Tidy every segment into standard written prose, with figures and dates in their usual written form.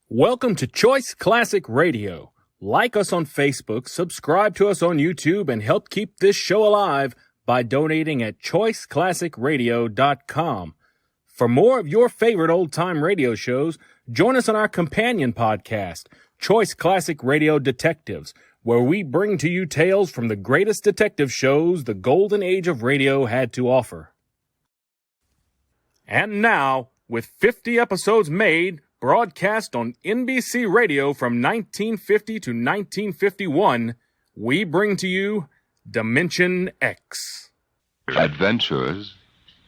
Welcome to Choice Classic Radio. Like us on Facebook, subscribe to us on YouTube, and help keep this show alive by donating at choiceclassicradio.com. For more of your favorite old-time radio shows, join us on our companion podcast, Choice Classic Radio Detectives, where we bring to you tales from the greatest detective shows the golden age of radio had to offer. And now, with 50 episodes made, broadcast on NBC Radio from 1950 to 1951, we bring to you Dimension X. Adventures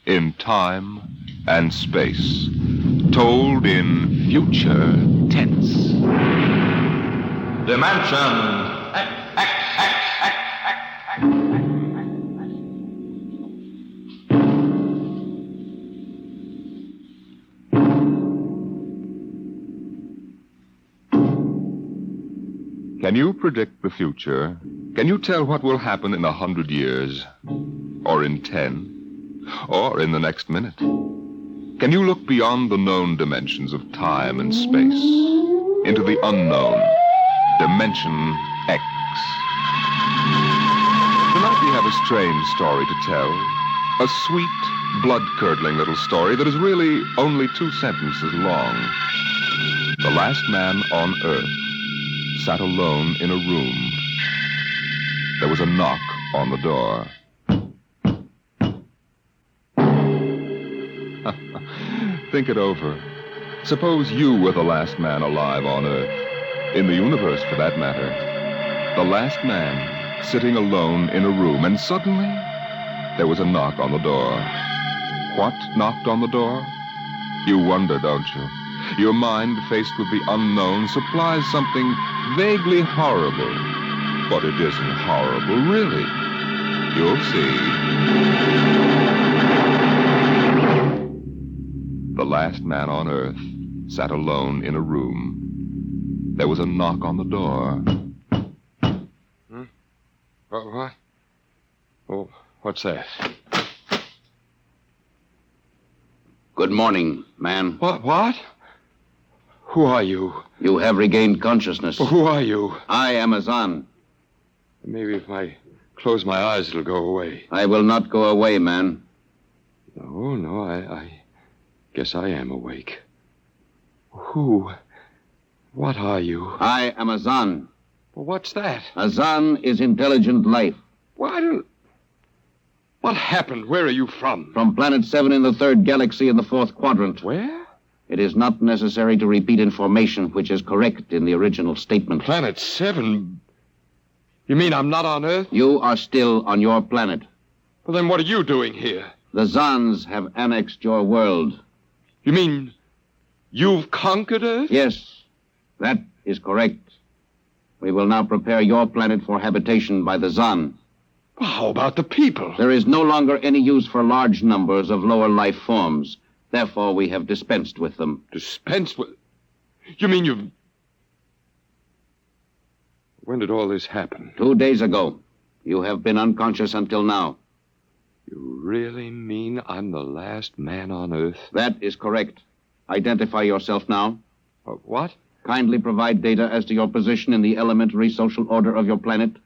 in time and space, told in future tense. Dimension X. Can you predict the future? Can you tell what will happen in 100 years? Or in 10? Or in the next minute? Can you look beyond the known dimensions of time and space into the unknown, Dimension X? Tonight we have a strange story to tell. A sweet, blood-curdling little story that is really only 2 sentences long. The last man on Earth sat alone in a room. There was a knock on the door. Think it over. Suppose you were the last man alive on Earth, in the universe for that matter. The last man sitting alone in a room, and suddenly there was a knock on the door. What knocked on the door? You wonder, don't you? Your mind, faced with the unknown, supplies something vaguely horrible. But it isn't horrible, really. You'll see. The last man on Earth sat alone in a room. There was a knock on the door. What? Oh, what's that? Good morning, man. What? Who are you? You have regained consciousness. Who are you? I am Azan. Maybe if I close my eyes, it'll go away. I will not go away, man. No, I guess I am awake. Who? What are you? I am Azan. Well, what's that? Azan is intelligent life. What happened? Where are you from? From Planet 7 in the 3rd galaxy in the 4th quadrant. Where? It is not necessary to repeat information which is correct in the original statement. Planet 7? You mean I'm not on Earth? You are still on your planet. Well, then what are you doing here? The Zans have annexed your world. You mean you've conquered Earth? Yes, that is correct. We will now prepare your planet for habitation by the Zan. Well, how about the people? There is no longer any use for large numbers of lower life forms. Therefore, we have dispensed with them. Dispensed with? You mean you've... When did all this happen? 2 days ago. You have been unconscious until now. You really mean I'm the last man on Earth? That is correct. Identify yourself now. What? Kindly provide data as to your position in the elementary social order of your planet.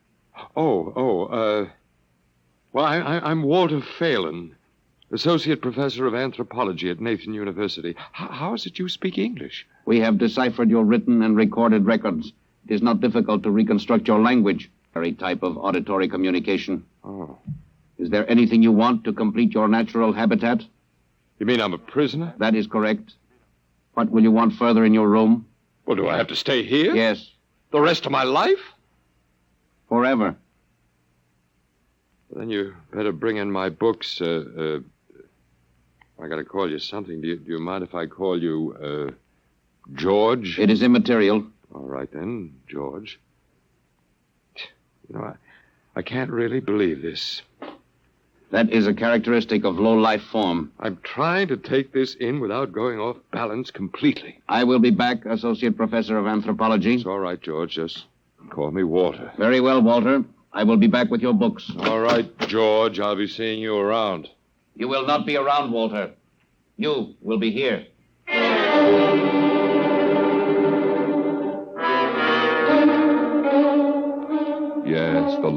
Well, I'm Walter Phelan, Associate Professor of Anthropology at Nathan University. How is it you speak English? We have deciphered your written and recorded records. It is not difficult to reconstruct your language. Very type of auditory communication. Oh. Is there anything you want to complete your natural habitat? You mean I'm a prisoner? That is correct. What will you want further in your room? Well, do I have to stay here? Yes. The rest of my life? Forever. Then you better bring in my books. I gotta call you something. Do you mind if I call you, George? It is immaterial. All right, then, George. You know, I can't really believe this. That is a characteristic of low-life form. I'm trying to take this in without going off balance completely. I will be back, Associate Professor of Anthropology. It's all right, George. Just call me Walter. Very well, Walter. I will be back with your books. All right, George. I'll be seeing you around. You will not be around, Walter. You will be here.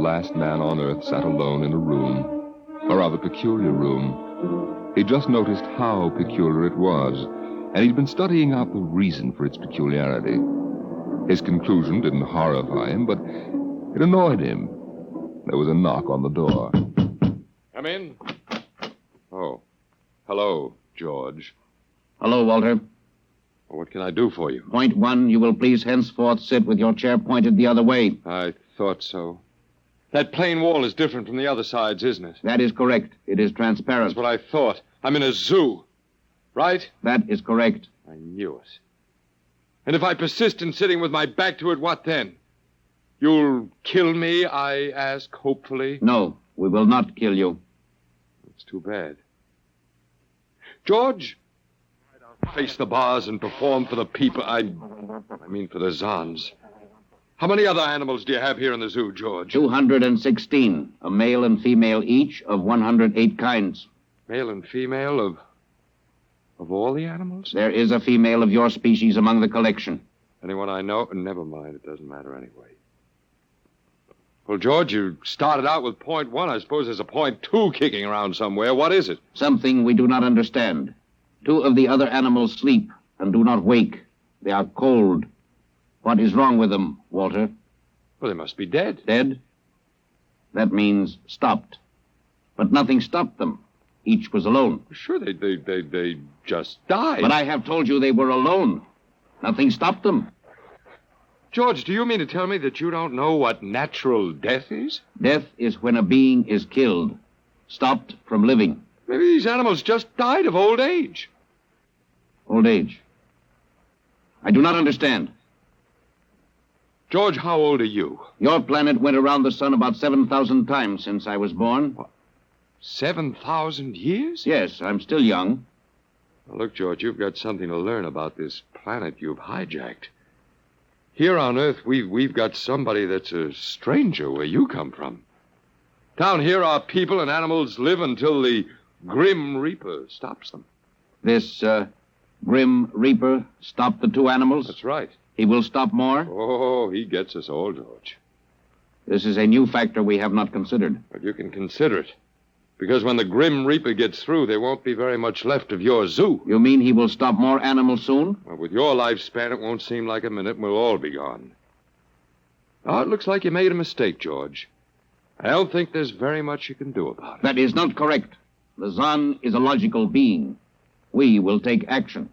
last man on Earth sat alone in a room, a rather peculiar room. He'd just noticed how peculiar it was, and he'd been studying out the reason for its peculiarity. His conclusion didn't horrify him, but it annoyed him. There was a knock on the door. Come in. Oh. Hello, George. Hello, Walter. What can I do for you? Point 1, you will please henceforth sit with your chair pointed the other way. I thought so. That plain wall is different from the other sides, isn't it? That is correct. It is transparent. That's what I thought. I'm in a zoo. Right? That is correct. I knew it. And if I persist in sitting with my back to it, what then? You'll kill me, I ask, hopefully? No, we will not kill you. It's too bad. George, I'll face the bars and perform for the people. I mean for the Zons. How many other animals do you have here in the zoo, George? 216, a male and female each of 108 kinds. Male and female of all the animals? There is a female of your species among the collection. Anyone I know? Never mind, it doesn't matter anyway. Well, George, you started out with point 1. I suppose there's a point 2 kicking around somewhere. What is it? Something we do not understand. 2 of the other animals sleep and do not wake. They are cold. What is wrong with them, Walter? Well, they must be dead. Dead? That means stopped. But nothing stopped them. Each was alone. Sure, they just died. But I have told you they were alone. Nothing stopped them. George, do you mean to tell me that you don't know what natural death is? Death is when a being is killed, stopped from living. Maybe these animals just died of old age. Old age. I do not understand. George, how old are you? Your planet went around the sun about 7,000 times since I was born. What? 7,000 years? Yes, I'm still young. Now, look, George, you've got something to learn about this planet you've hijacked. Here on Earth, we've got somebody that's a stranger where you come from. Down here, our people and animals live until the Grim Reaper stops them. This, Grim Reaper stopped the 2 animals? That's right. He will stop more? Oh, he gets us all, George. This is a new factor we have not considered. But you can consider it. Because when the Grim Reaper gets through, there won't be very much left of your zoo. You mean he will stop more animals soon? Well, with your lifespan, it won't seem like a minute and we'll all be gone. Oh, it looks like you made a mistake, George. I don't think there's very much you can do about it. That is not correct. The Zon is a logical being. We will take action.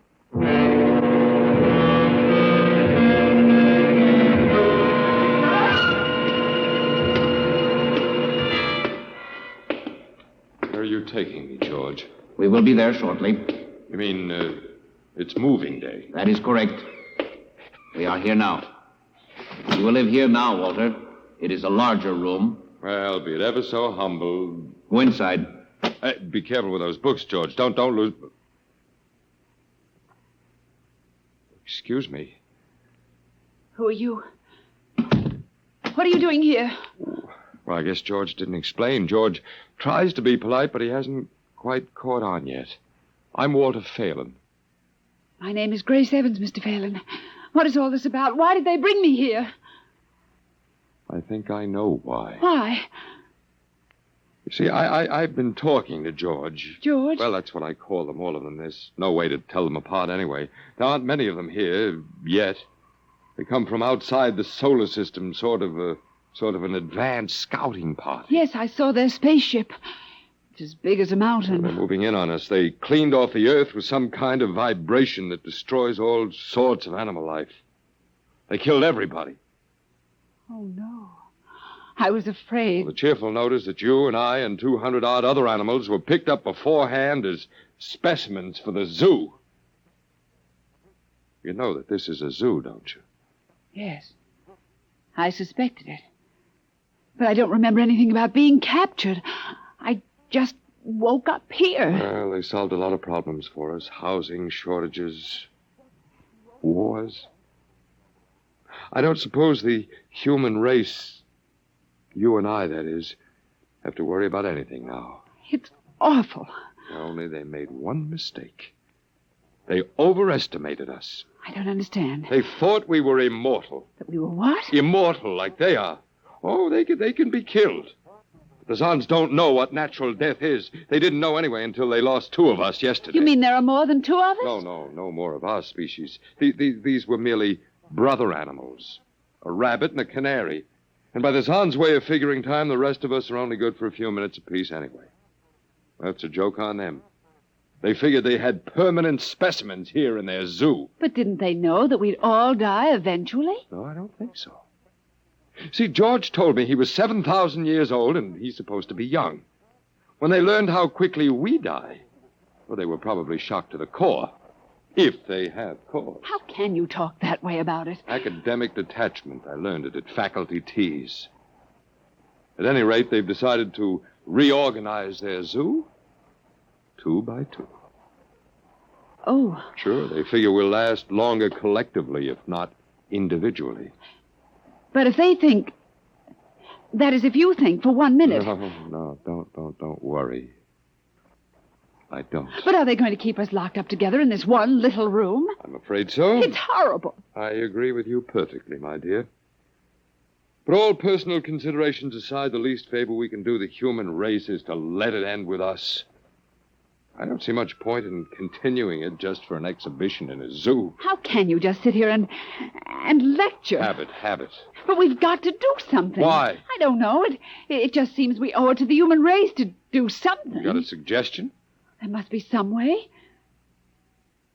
Where are you taking me, George? We will be there shortly. You mean, it's moving day? That is correct. We are here now. You will live here now, Walter. It is a larger room. Well, be it ever so humble. Go inside. Be careful with those books, George. Don't lose... Excuse me. Who are you? What are you doing here? Well, I guess George didn't explain. George tries to be polite, but he hasn't quite caught on yet. I'm Walter Phelan. My name is Grace Evans, Mr. Phelan. What is all this about? Why did they bring me here? I think I know why. Why? You see, I've been talking to George. George? Well, that's what I call them, all of them. There's no way to tell them apart anyway. There aren't many of them here, yet. They come from outside the solar system, sort of an advanced scouting party. Yes, I saw their spaceship. It's as big as a mountain. They're moving in on us. They cleaned off the Earth with some kind of vibration that destroys all sorts of animal life. They killed everybody. Oh, no. I was afraid. Well, the cheerful note is that you and I and 200-odd other animals were picked up beforehand as specimens for the zoo. You know that this is a zoo, don't you? Yes. I suspected it. But I don't remember anything about being captured. I just woke up here. Well, they solved a lot of problems for us. Housing shortages, wars. I don't suppose the human race, you and I, that is, have to worry about anything now. It's awful. Only they made one mistake. They overestimated us. I don't understand. They thought we were immortal. That we were what? Immortal, like they are. Oh, they can be killed. The Zons don't know what natural death is. They didn't know anyway until they lost 2 of us yesterday. You mean there are more than 2 of us? No more of our species. These were merely brother animals. A rabbit and a canary. And by the Zons' way of figuring time, the rest of us are only good for a few minutes apiece anyway. That's a joke on them. They figured they had permanent specimens here in their zoo. But didn't they know that we'd all die eventually? No, I don't think so. See, George told me he was 7,000 years old, and he's supposed to be young. When they learned how quickly we die, well, they were probably shocked to the core. If they have cause. How can you talk that way about it? Academic detachment. I learned it at faculty teas. At any rate, they've decided to reorganize their zoo 2 by 2. Oh. Sure, they figure we'll last longer collectively, if not individually. But if they think... That is, if you think for 1 minute... No, don't worry. I don't. But are they going to keep us locked up together in this one little room? I'm afraid so. It's horrible. I agree with you perfectly, my dear. But all personal considerations aside, the least favor we can do the human race is to let it end with us. I don't see much point in continuing it just for an exhibition in a zoo. How can you just sit here and lecture? Habit. But we've got to do something. Why? I don't know. It just seems we owe it to the human race to do something. You got a suggestion? There must be some way.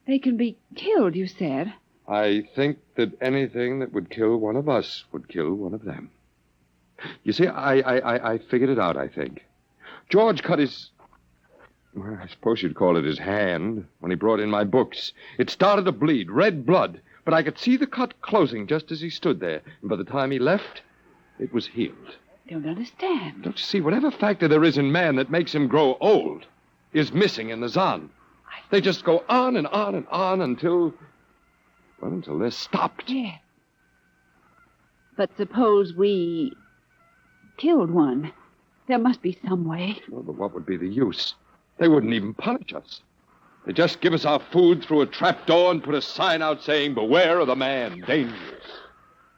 They can be killed, you said. I think that anything that would kill one of us would kill one of them. You see, I figured it out, I think. George cut his... Well, I suppose you'd call it his hand when he brought in my books. It started to bleed, red blood, but I could see the cut closing just as he stood there. And by the time he left, it was healed. I don't understand. Don't you see, whatever factor there is in man that makes him grow old is missing in the Zon. They just go on and on and on until they're stopped. Yeah. But suppose we killed one. There must be some way. Well, but what would be the use? They wouldn't even punish us. They just give us our food through a trap door and put a sign out saying, "Beware of the man, dangerous."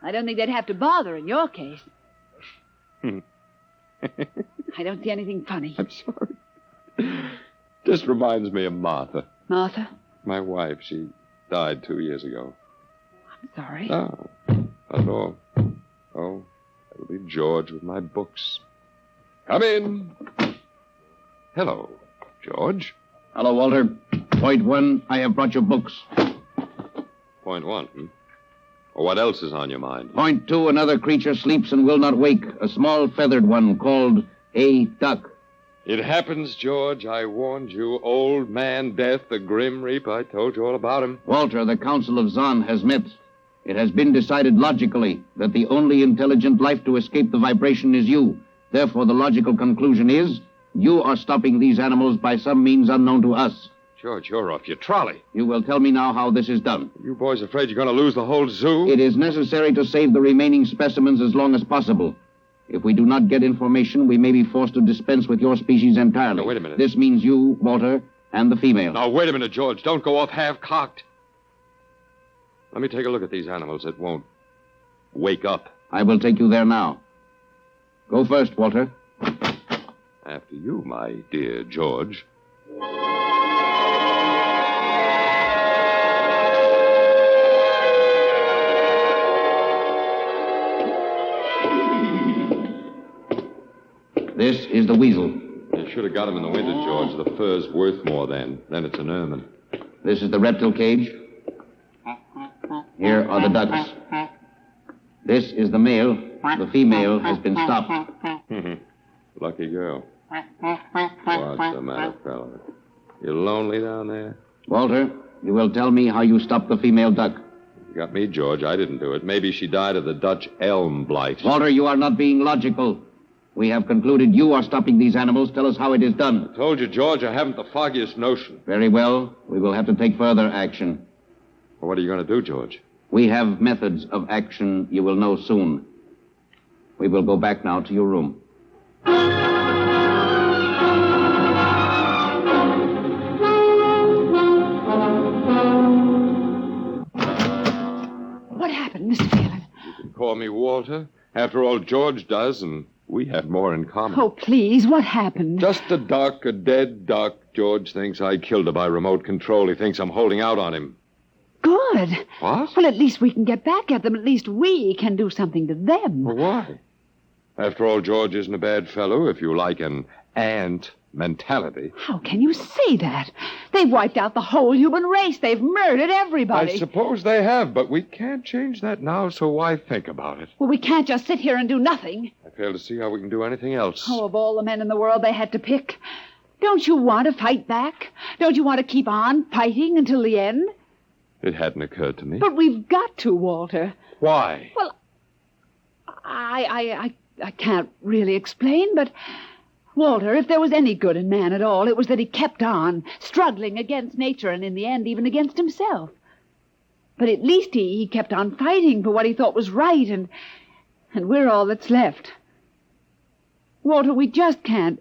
I don't think they'd have to bother in your case. I don't see anything funny. I'm sorry. Just reminds me of Martha. Martha? My wife. She died 2 years ago. I'm sorry. No, not at all. Oh, that'll be George with my books. Come in. Hello, George. Hello, Walter. Point 1, I have brought your books. Point 1, Well, what else is on your mind? Point 2, another creature sleeps and will not wake. A small feathered one called a duck. It happens, George. I warned you. Old man Death, the Grim Reaper. I told you all about him. Walter, the Council of Zon has met. It has been decided logically that the only intelligent life to escape the vibration is you. Therefore, the logical conclusion is you are stopping these animals by some means unknown to us. George, you're off your trolley. You will tell me now how this is done. You boys afraid you're going to lose the whole zoo? It is necessary to save the remaining specimens as long as possible. If we do not get information, we may be forced to dispense with your species entirely. Now, wait a minute. This means you, Walter, and the female. Now, wait a minute, George. Don't go off half-cocked. Let me take a look at these animals that won't wake up. I will take you there now. Go first, Walter. After you, my dear George. This is the weasel. You should have got him in the winter, George. The fur's worth more then. Then it's an ermine. This is the reptile cage. Here are the ducks. This is the male. The female has been stopped. Lucky girl. What's the matter, fella? You lonely down there? Walter, you will tell me how you stopped the female duck. You got me, George. I didn't do it. Maybe she died of the Dutch elm blight. Walter, you are not being logical. We have concluded you are stopping these animals. Tell us how it is done. I told you, George, I haven't the foggiest notion. Very well. We will have to take further action. Well, what are you going to do, George? We have methods of action you will know soon. We will go back now to your room. What happened, Mr. Phelan? You can call me Walter. After all, George does, and we have more in common. Oh, please, what happened? Just a duck, a dead duck. George thinks I killed her by remote control. He thinks I'm holding out on him. Good. What? Well, at least we can get back at them. At least we can do something to them. Well, why? After all, George isn't a bad fellow, if you like an ant mentality. How can you say that? They've wiped out the whole human race. They've murdered everybody. I suppose they have, but we can't change that now, so why think about it? Well, we can't just sit here and do nothing. I fail to see how we can do anything else. Oh, of all the men in the world they had to pick. Don't you want to fight back? Don't you want to keep on fighting until the end? It hadn't occurred to me. But we've got to, Walter. Why? Well, I can't really explain, but, Walter, if there was any good in man at all, it was that he kept on, struggling against nature and in the end even against himself. But at least he kept on fighting for what he thought was right, and we're all that's left. Walter, we just can't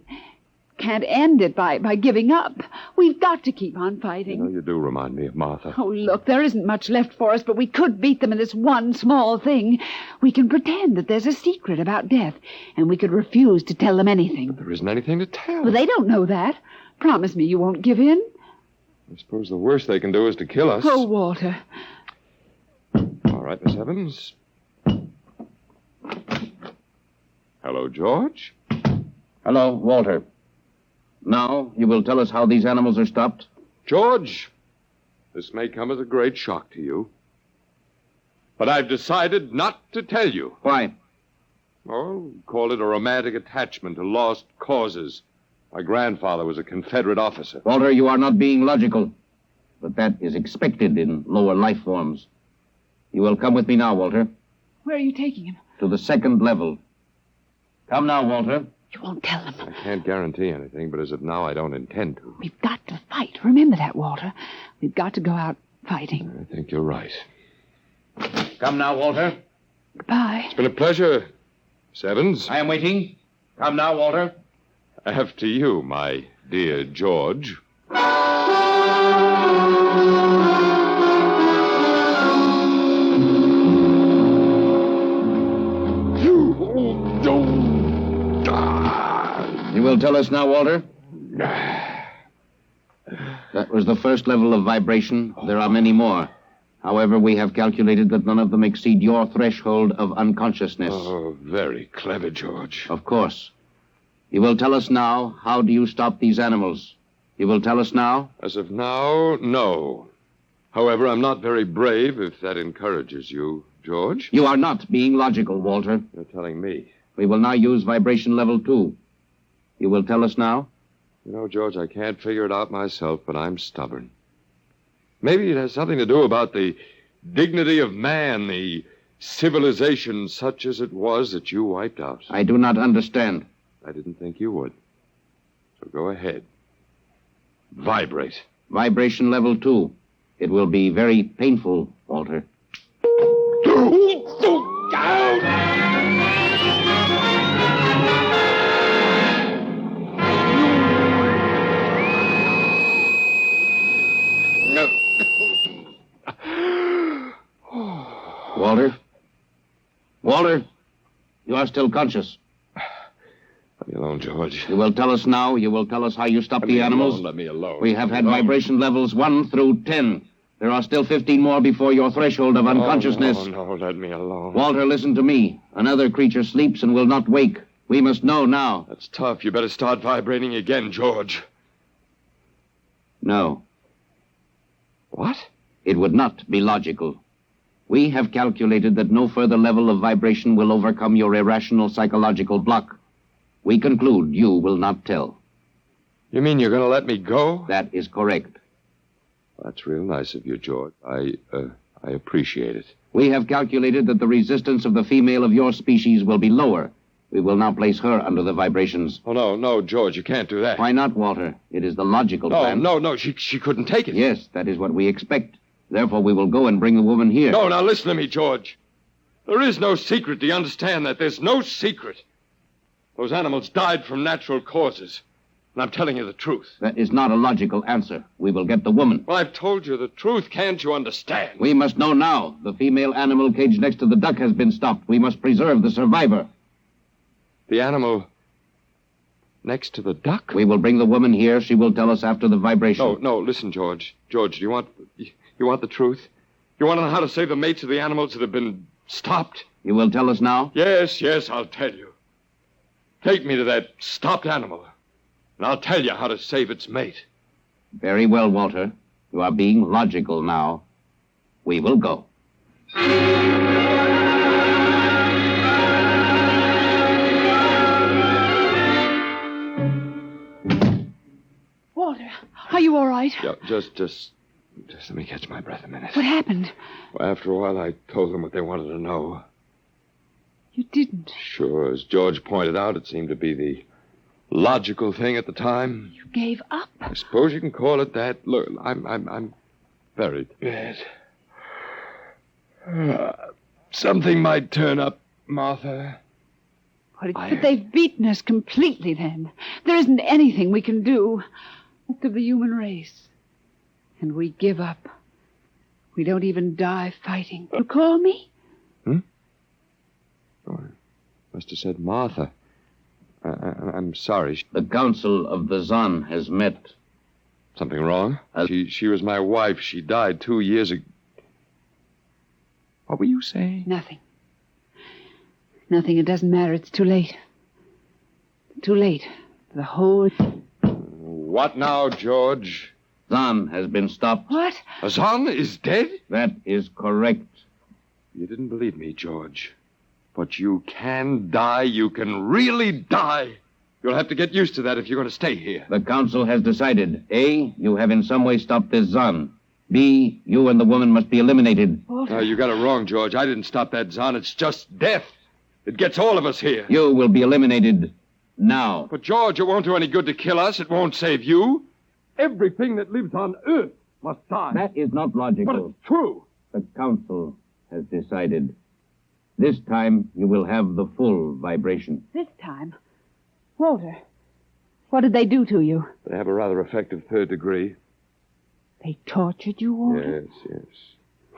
end it by giving up. We've got to keep on fighting. You do remind me of Martha. Oh, look, there isn't much left for us, but we could beat them in this one small thing. We can pretend that there's a secret about death, and we could refuse to tell them anything. There isn't anything to tell. Well, they don't know that. Promise me you won't give in. I suppose the worst they can do is to kill us. Oh, Walter. All right, Miss Evans. Hello, George. Hello, Walter. Now, you will tell us how these animals are stopped? George, this may come as a great shock to you, but I've decided not to tell you. Why? Oh, call it a romantic attachment to lost causes. My grandfather was a Confederate officer. Walter, you are not being logical, but that is expected in lower life forms. You will come with me now, Walter, Where are you taking him? to the second level. Come now, Walter. You won't tell them. I can't guarantee anything, but as of now, I don't intend to. We've got to fight. Remember that, Walter. We've got to go out fighting. I think you're right. Come now, Walter. Goodbye. It's been a pleasure, Miss Evans. I am waiting. Come now, Walter. After you, my dear George. You will tell us now, Walter? That was the first level of vibration. There are many more. However, we have calculated that none of them exceed your threshold of unconsciousness. Oh, very clever, George. Of course. You will tell us now, how do you stop these animals? You will tell us now? As of now, no. However, I'm not very brave, if that encourages you, George. You are not being logical, Walter. You're telling me. We will now use vibration level 2. You will tell us now? You know, George, I can't figure it out myself, but I'm stubborn. Maybe it has something to do about the dignity of man, the civilization such as it was that you wiped out. I do not understand. I didn't think you would. So go ahead. Vibrate. Vibration level 2. It will be very painful, Walter. Walter? Walter? You are still conscious. Let me alone, George. You will tell us now. You will tell us how you stop the animals. Let me alone. We have had vibration levels 1 through 10. There are still 15 more before your threshold of unconsciousness. No, let me alone. Walter, listen to me. Another creature sleeps and will not wake. We must know now. That's tough. You better start vibrating again, George. No. What? It would not be logical. We have calculated that no further level of vibration will overcome your irrational psychological block. We conclude you will not tell. You mean you're going to let me go? That is correct. That's real nice of you, George. I appreciate it. We have calculated that the resistance of the female of your species will be lower. We will now place her under the vibrations. Oh, no, George, you can't do that. Why not, Walter? It is the logical plan. No, she couldn't take it. Yes, that is what we expect. Therefore, we will go and bring the woman here. No, now listen to me, George. There is no secret. Do you understand that? There's no secret. Those animals died from natural causes. And I'm telling you the truth. That is not a logical answer. We will get the woman. Well, I've told you the truth. Can't you understand? We must know now. The female animal caged next to the duck has been stopped. We must preserve the survivor. The animal next to the duck? We will bring the woman here. She will tell us after the vibration. No, listen, George. George, do you want the truth? You want to know how to save the mates of the animals that have been stopped? You will tell us now? Yes, I'll tell you. Take me to that stopped animal, and I'll tell you how to save its mate. Very well, Walter. You are being logical now. We will go. Walter, are you all right? Yeah, just let me catch my breath a minute. What happened? Well, after a while, I told them what they wanted to know. You didn't. Sure, as George pointed out, it seemed to be the logical thing at the time. You gave up. I suppose you can call it that. Look, I'm very bad. Something might turn up, Martha. But they've beaten us completely then. There isn't anything we can do. Most of the human race. And we give up. We don't even die fighting. You call me? Oh, I must have said Martha. I'm sorry. The council of the Zan has met. Something wrong? She was my wife. She died 2 years ago. What were you saying? Nothing. Nothing. It doesn't matter. It's too late. Too late. The whole... What now, George? Zan has been stopped. What? Azan is dead? That is correct. You didn't believe me, George. But you can die. You can really die. You'll have to get used to that if you're going to stay here. The council has decided. A, you have in some way stopped this Zan. B, you and the woman must be eliminated. Walter. You got it wrong, George. I didn't stop that Zan. It's just death. It gets all of us here. You will be eliminated now. But, George, it won't do any good to kill us. It won't save you. Everything that lives on Earth must die. That is not logical. But it's true. The council has decided. This time, you will have the full vibration. This time? Walter, what did they do to you? They have a rather effective third degree. They tortured you, Walter? Yes.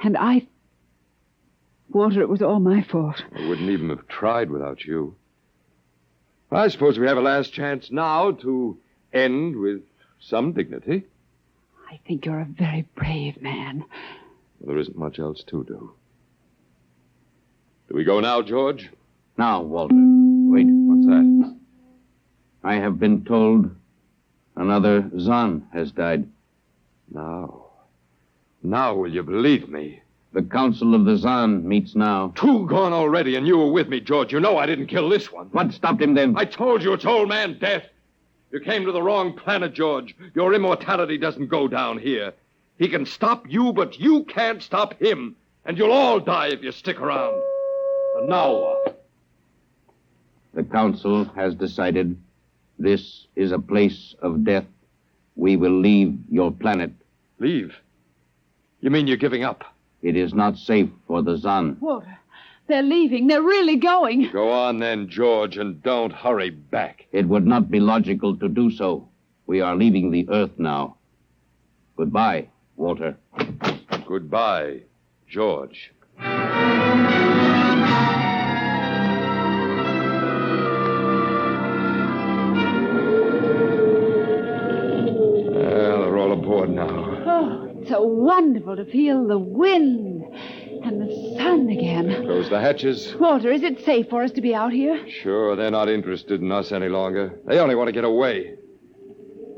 And Walter, it was all my fault. I wouldn't even have tried without you. I suppose we have a last chance now to end with some dignity. I think you're a very brave man. Well, there isn't much else to do. Do we go now, George? Now, Walter. Wait. What's that? I have been told another Zan has died. Now will you believe me? The council of the Zan meets now. 2 gone already, and you were with me, George. You know I didn't kill this one. What stopped him then? I told you it's old man death. You came to the wrong planet, George. Your immortality doesn't go down here. He can stop you, but you can't stop him. And you'll all die if you stick around. And now what? The council has decided this is a place of death. We will leave your planet. Leave? You mean you're giving up? It is not safe for the Zan. Walter, they're leaving. They're really going. Go on then, George, and don't hurry back. It would not be logical to do so. We are leaving the Earth now. Goodbye, Walter. Goodbye, George. Well, they're all aboard now. Oh, it's so wonderful to feel the wind and the sun again. Close the hatches. Walter, is it safe for us to be out here? Sure, they're not interested in us any longer. They only want to get away.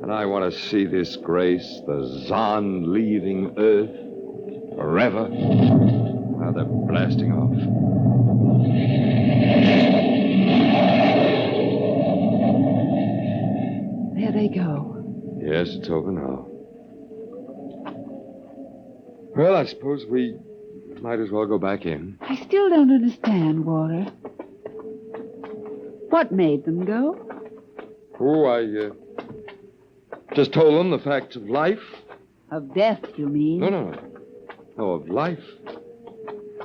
And I want to see this grace, the Zan leaving Earth forever. Now they're blasting off. There they go. Yes, it's over now. Well, I suppose we might as well go back in. I still don't understand, Walter. What made them go? Oh, I just told them the facts of life. Of death, you mean? No, of life.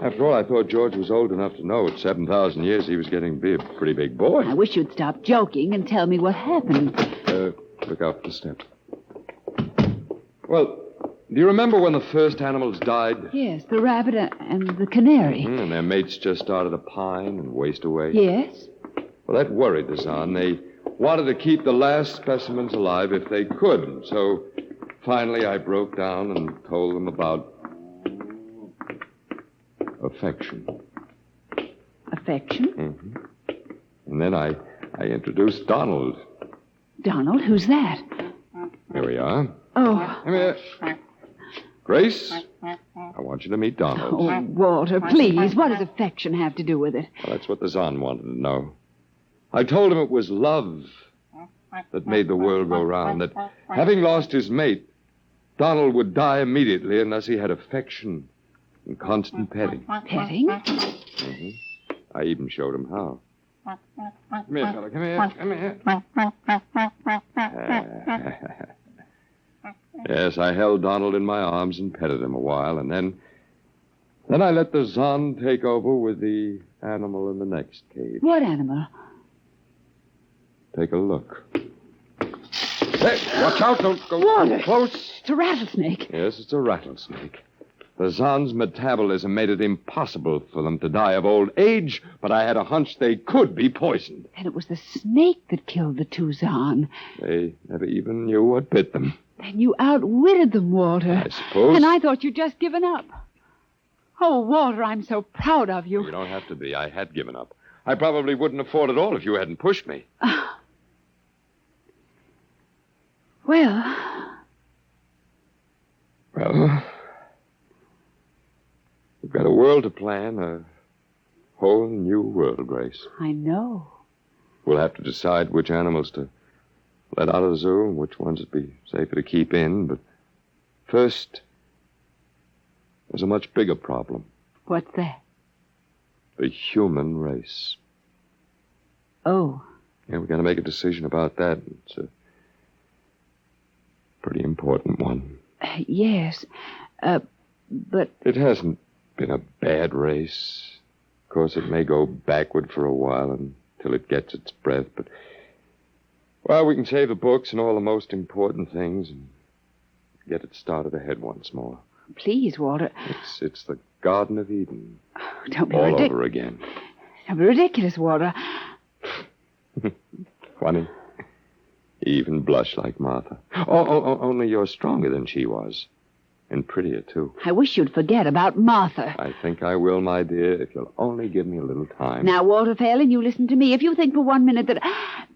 After all, I thought George was old enough to know at 7,000 years he was getting to be a pretty big boy. I wish you'd stop joking and tell me what happened. Look out for the step. Well, do you remember when the first animals died? Yes, the rabbit and the canary. And their mates just started to pine and waste away? Yes. Well, that worried the Zahn. They wanted to keep the last specimens alive if they could. So finally I broke down and told them about affection. Affection? Mm-hmm. And then I introduced Donald. Donald? Who's that? Here we are. Oh. Come here. Grace, I want you to meet Donald. Oh, Walter, please. What does affection have to do with it? Well, that's what the Zahn wanted to know. I told him it was love that made the world go round, that having lost his mate, Donald would die immediately unless he had affection and constant petting. Petting? Mm-hmm. I even showed him how. Come here, fella. Come here. Come here. Yes, I held Donald in my arms and petted him a while, and then I let the Zahn take over with the animal in the next cage. What animal? Take a look. Hey, watch out. Don't go Walter. too close. It's a rattlesnake. Yes, it's a rattlesnake. The Zahn's metabolism made it impossible for them to die of old age, but I had a hunch they could be poisoned. And it was the snake that killed the two Zahn. They never even knew what bit them. Then you outwitted them, Walter. I suppose. And I thought you'd just given up. Oh, Walter, I'm so proud of you. You don't have to be. I had given up. I probably wouldn't afford it all if you hadn't pushed me. Well, we've got a world to plan, a whole new world, Grace. I know. We'll have to decide which animals to let out of the zoo and which ones would be safer to keep in. But first, there's a much bigger problem. What's that? The human race. Oh. Yeah, we've got to make a decision about that. It's a pretty important one. Yes. But... It hasn't been a bad race. Of course, it may go backward for a while until it gets its breath, but... Well, we can save the books and all the most important things and get it started ahead once more. Please, Walter. It's the Garden of Eden. Don't be all ridiculous. over again. Don't be ridiculous, Walter. Funny. You even blush like Martha. Only you're stronger than she was. And prettier, too. I wish you'd forget about Martha. I think I will, my dear, if you'll only give me a little time. Now, Walter Phelan, you listen to me. If you think for 1 minute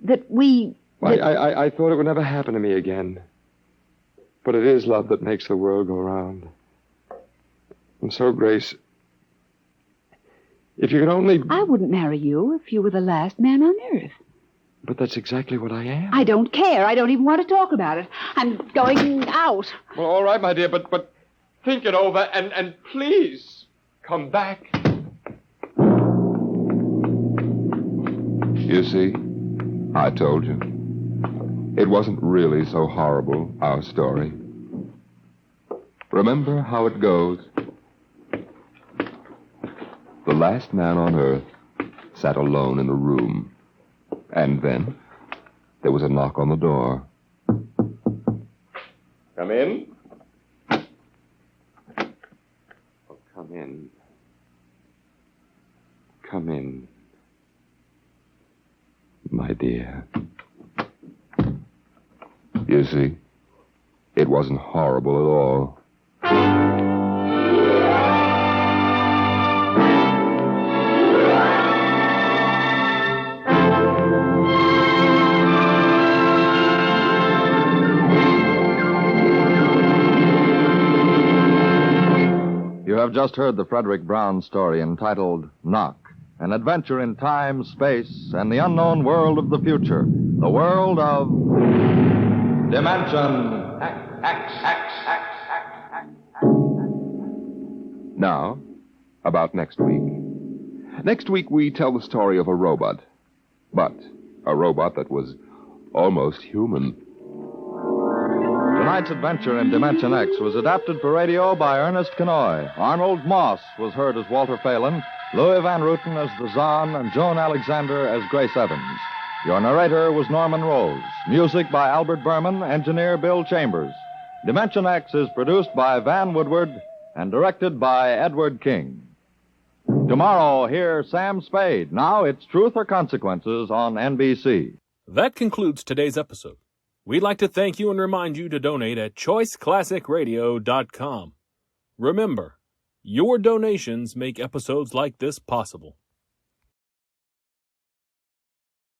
that we... I thought it would never happen to me again. But it is love that makes the world go round. And so, Grace, if you could only... I wouldn't marry you if you were the last man on earth. But that's exactly what I am. I don't care. I don't even want to talk about it. I'm going out. Well, all right, my dear, but think it over and please come back. You see, I told you. It wasn't really so horrible, our story. Remember how it goes. The last man on earth sat alone in a room. And then there was a knock on the door. Come in. Oh, come in. Come in, my dear. You see, it wasn't horrible at all. You have just heard the Frederick Brown story entitled Knock, an adventure in time, space, and the unknown world of the future, the world of Dimension Now, about next week. Next week, we tell the story of a robot. But a robot that was almost human. Tonight's adventure in Dimension X was adapted for radio by Ernest Kenoy. Arnold Moss was heard as Walter Phelan, Louis Van Ruten as the Zahn, and Joan Alexander as Grace Evans. Your narrator was Norman Rose. Music by Albert Berman, engineer Bill Chambers. Dimension X is produced by Van Woodward and directed by Edward King. Tomorrow, hear Sam Spade. Now it's Truth or Consequences on NBC. That concludes today's episode. We'd like to thank you and remind you to donate at choiceclassicradio.com. Remember, your donations make episodes like this possible.